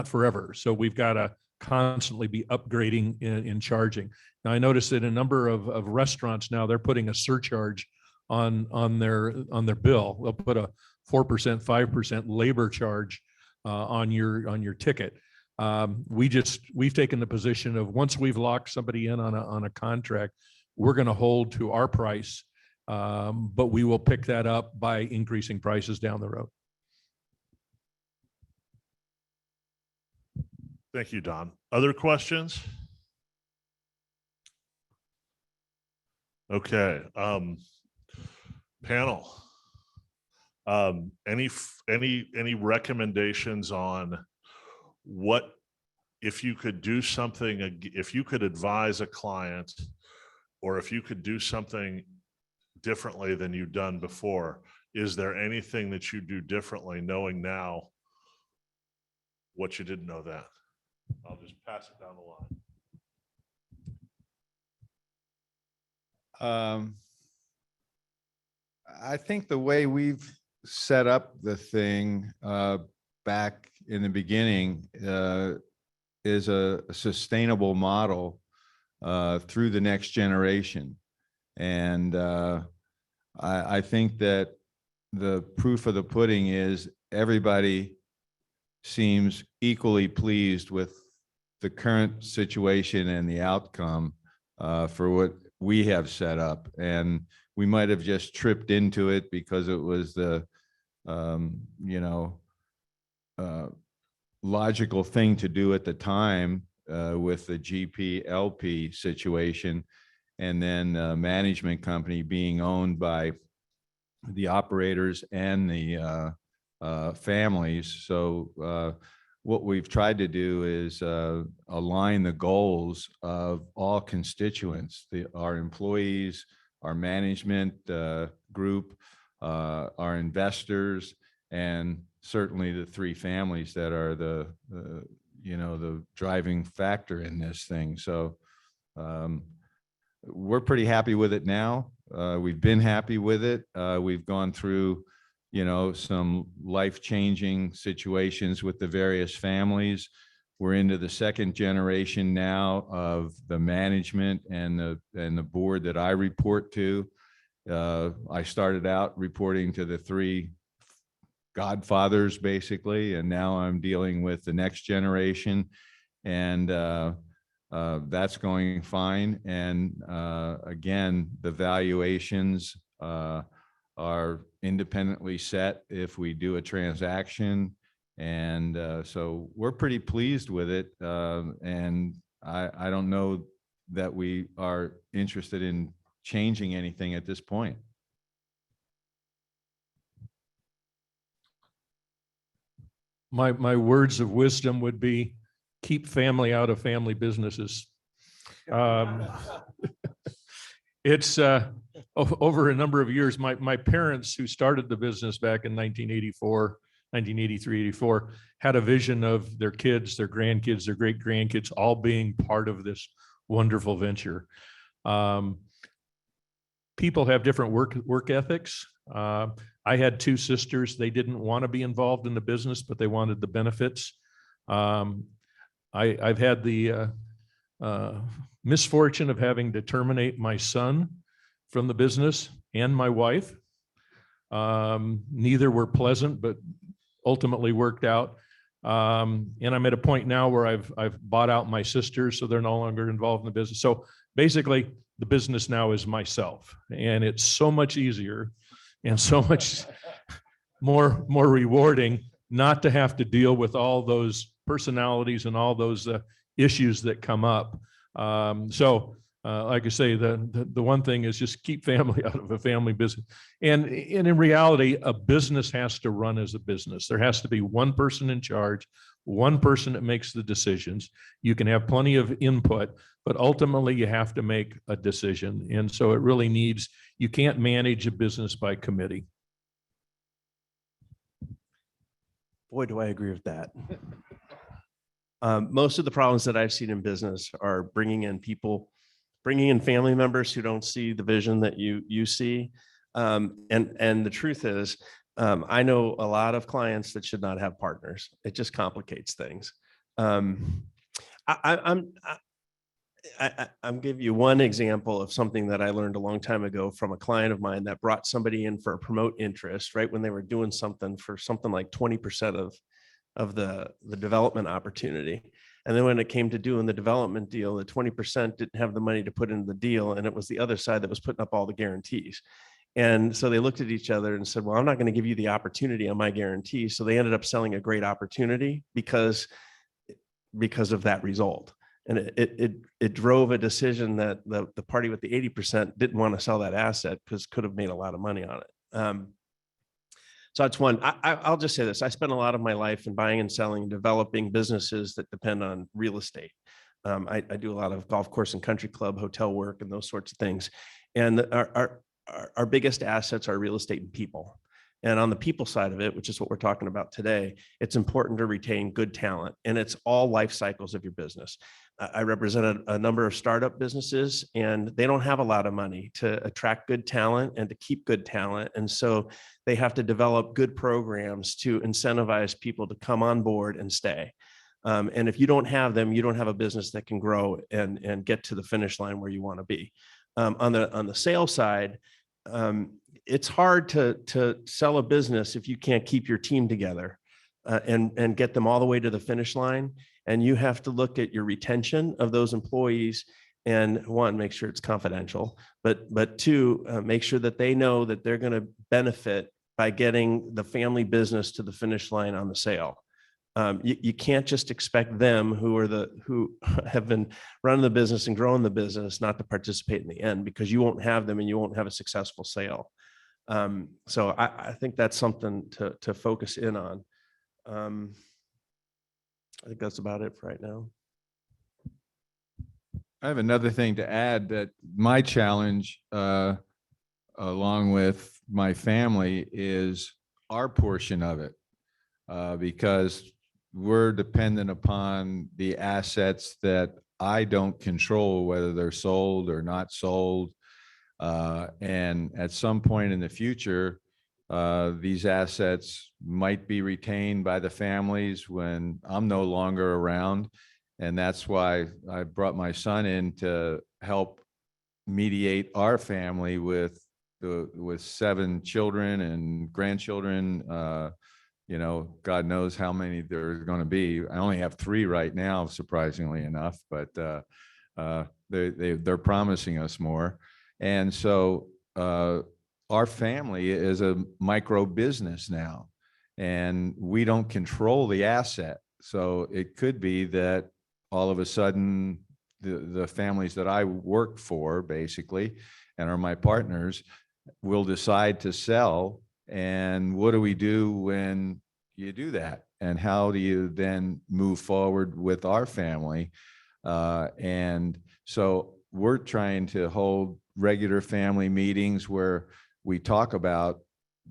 forever. So we've got to constantly be upgrading in charging. Now, I noticed that a number of restaurants now, they're putting a surcharge on their bill. They'll put a 4%, 5% labor charge on your ticket. We've taken the position of, once we've locked somebody in on a contract, we're going to hold to our price, but we will pick that up by increasing prices down the road. Thank you, Don. Other questions? Okay, panel. Any recommendations on what, if you could do something, if you could advise a client, or if you could do something differently than you've done before, is there anything that you do differently knowing now what you didn't know then? I'll just pass it down the line. I think the way we've set up the thing back in the beginning is a sustainable model through the next generation. And I think that the proof of the pudding is everybody seems equally pleased with the current situation and the outcome for what we have set up. And we might have just tripped into it because it was the, logical thing to do at the time with the GP-LP situation, and then management company being owned by the operators and the families. So what we've tried to do is align the goals of all constituents, our employees, our management group, our investors, and certainly the three families that are the driving factor in this thing. So we're pretty happy with it now. We've been happy with it. We've gone through some life-changing situations with the various families. We're into the second generation now of the management and the board that I report to. I started out reporting to the three godfathers, basically, and now I'm dealing with the next generation, and that's going fine. And again, the valuations are independently set if we do a transaction. And so we're pretty pleased with it. And I don't know that we are interested in changing anything at this point. My words of wisdom would be keep family out of family businesses. It's over a number of years, my parents, who started the business back in 1983, 84, had a vision of their kids, their grandkids, their great grandkids, all being part of this wonderful venture. People have different work ethics. I had two sisters. They didn't want to be involved in the business, but they wanted the benefits. I've had the misfortune of having to terminate my son from the business and my wife. Neither were pleasant, but ultimately worked out. And I'm at a point now where I've bought out my sisters, so they're no longer involved in the business. So basically, the business now is myself, and it's so much easier and so much more rewarding not to have to deal with all those personalities and all those issues that come up. Like I say, the one thing is just keep family out of a family business. And in reality, a business has to run as a business. There has to be one person in charge, one person that makes the decisions. You can have plenty of input, but ultimately you have to make a decision. And so it really needs, you can't manage a business by committee. Boy, do I agree with that. Most of the problems that I've seen in business are bringing in family members who don't see the vision that you see. And the truth is, I know a lot of clients that should not have partners. It just complicates things. I'm giving you one example of something that I learned a long time ago from a client of mine that brought somebody in for a promote interest, right when they were doing something for something like 20% of the development opportunity. And then when it came to doing the development deal, the 20% didn't have the money to put into the deal, and it was the other side that was putting up all the guarantees. And so they looked at each other and said, well, I'm not going to give you the opportunity on my guarantee. So they ended up selling a great opportunity because because of that result. And it drove a decision that the party with the 80% didn't want to sell that asset because could have made a lot of money on it. So that's one. I'll just say this. I spent a lot of my life in buying and selling, developing businesses that depend on real estate. I do a lot of golf course and country club, hotel work, and those sorts of things. And our biggest assets are real estate and people. And on the people side of it, which is what we're talking about today, it's important to retain good talent. And it's all life cycles of your business. I represented a number of startup businesses, and they don't have a lot of money to attract good talent and to keep good talent. And so they have to develop good programs to incentivize people to come on board and stay. And if you don't have them, you don't have a business that can grow and get to the finish line where you want to be. On the sales side, it's hard to sell a business if you can't keep your team together and get them all the way to the finish line. And you have to look at your retention of those employees, and one, make sure it's confidential, but two, make sure that they know that they're going to benefit by getting the family business to the finish line on the sale. You can't just expect them who have been running the business and growing the business not to participate in the end, because you won't have them and you won't have a successful sale. So I think that's something to focus in on. I think that's about it for right now. I have another thing to add, that my challenge, along with my family, is our portion of it, because we're dependent upon the assets that I don't control, whether they're sold or not sold. And at some point in the future, these assets might be retained by the families when I'm no longer around. And that's why I brought my son in to help mediate our family with 7 children and grandchildren. God knows how many there's going to be. I only have 3 right now, surprisingly enough, but they're promising us more. And so our family is a micro business now, and we don't control the asset. So it could be that all of a sudden the families that I work for, basically, and are my partners, will decide to sell. And what do we do when you do that? And how do you then move forward with our family? And so we're trying to hold regular family meetings where we talk about,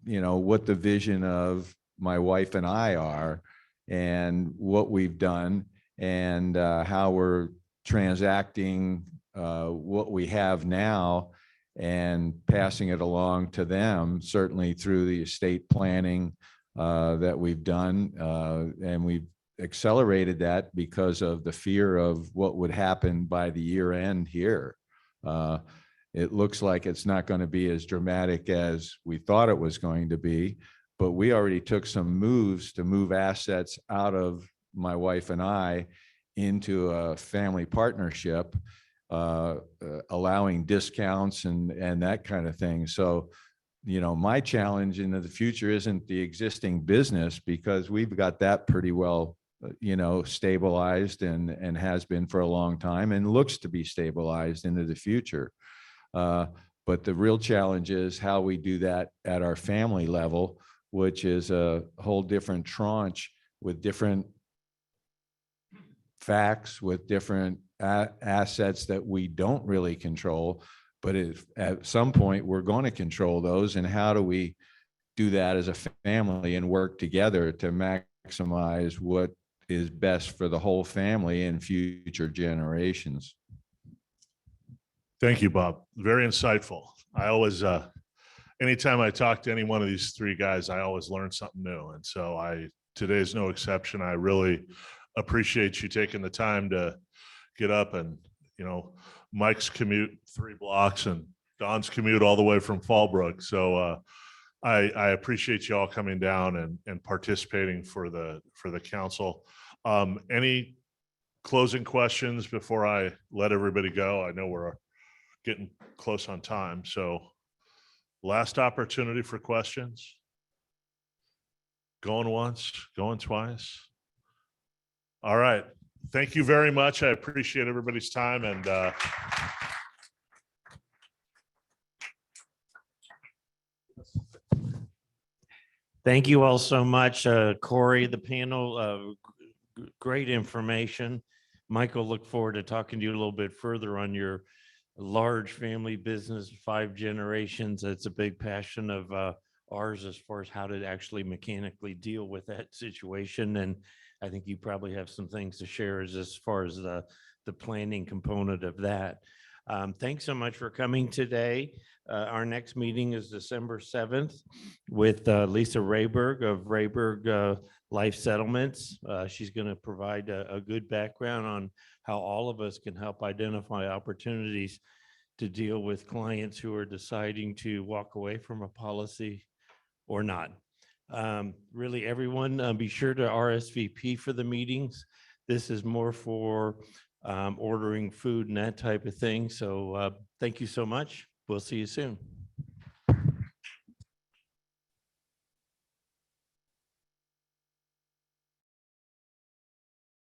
what the vision of my wife and I are, and what we've done, and how we're transacting what we have now and passing it along to them, certainly through the estate planning that we've done. And we've accelerated that because of the fear of what would happen by the year end here. It looks like it's not going to be as dramatic as we thought it was going to be, but we already took some moves to move assets out of my wife and I into a family partnership, allowing discounts and that kind of thing. So, my challenge into the future isn't the existing business, because we've got that pretty well, stabilized and has been for a long time, and looks to be stabilized into the future. But the real challenge is how we do that at our family level, which is a whole different tranche with different facts, with different assets that we don't really control. But if at some point we're going to control those, and how do we do that as a family and work together to maximize what is best for the whole family and future generations? Thank you, Bob. Very insightful. I always, anytime I talk to any one of these 3 guys, I always learn something new. And so today's no exception. I really appreciate you taking the time to get up and, Mike's commute 3 blocks and Don's commute all the way from Fallbrook. So I appreciate you all coming down and participating for the council. Any closing questions before I let everybody go? I know we're getting close on time. So last opportunity for questions. Going once, going twice. All right. Thank you very much. I appreciate everybody's time and Thank you all so much, Cory, the panel, great information. Michael, look forward to talking to you a little bit further on your large family business, 5 generations. It's a big passion of ours as far as how to actually mechanically deal with that situation. And I think you probably have some things to share as far as the planning component of that. Thanks so much for coming today. Our next meeting is December 7th with Lisa Rayberg of Rayberg Life Settlements. She's going to provide a good background on how all of us can help identify opportunities to deal with clients who are deciding to walk away from a policy or not. Really, everyone, be sure to RSVP for the meetings. This is more for ordering food and that type of thing. So thank you so much. We'll see you soon.